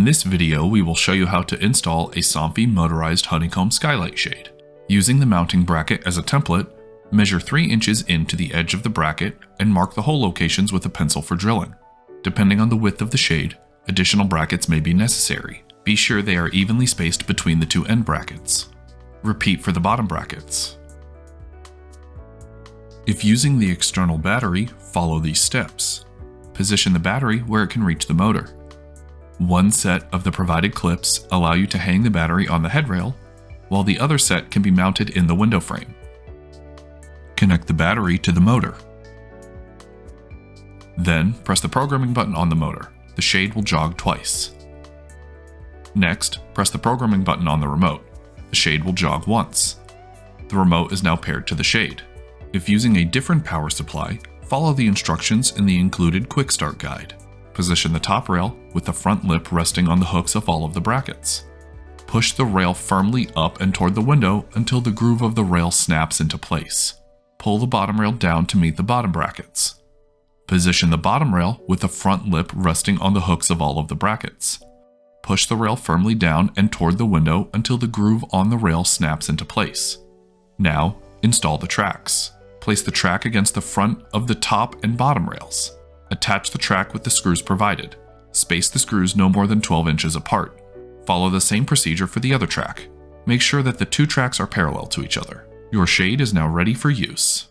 this video, we will show you how to install a Somfy motorized honeycomb skylight shade. Using the mounting bracket as a template, measure 3 inches into the edge of the bracket and mark the hole locations with a pencil for drilling. Depending on the width of the shade, additional brackets may be necessary. Be sure they are evenly spaced between the 2 end brackets. Repeat for the bottom brackets. If using the external battery, follow these steps. Position the battery where it can reach the motor. One set of the provided clips allow you to hang the battery on the headrail, while the other set can be mounted in the window frame. Connect the battery to the motor. Then, press the programming button on the motor. The shade will jog twice. Next, press the programming button on the remote. The shade will jog once. The remote is now paired to the shade. If using a different power supply, follow the instructions in the included Quick Start Guide. Position the top rail with the front lip resting on the hooks of all of the brackets. Push the rail firmly up and toward the window until the groove of the rail snaps into place. Pull the bottom rail down to meet the bottom brackets. Position the bottom rail with the front lip resting on the hooks of all of the brackets. Push the rail firmly down and toward the window until the groove on the rail snaps into place. Now, install the tracks. Place the track against the front of the top and bottom rails. Attach the track with the screws provided. Space the screws no more than 12 inches apart. Follow the same procedure for the other track. Make sure that the 2 tracks are parallel to each other. Your shade is now ready for use.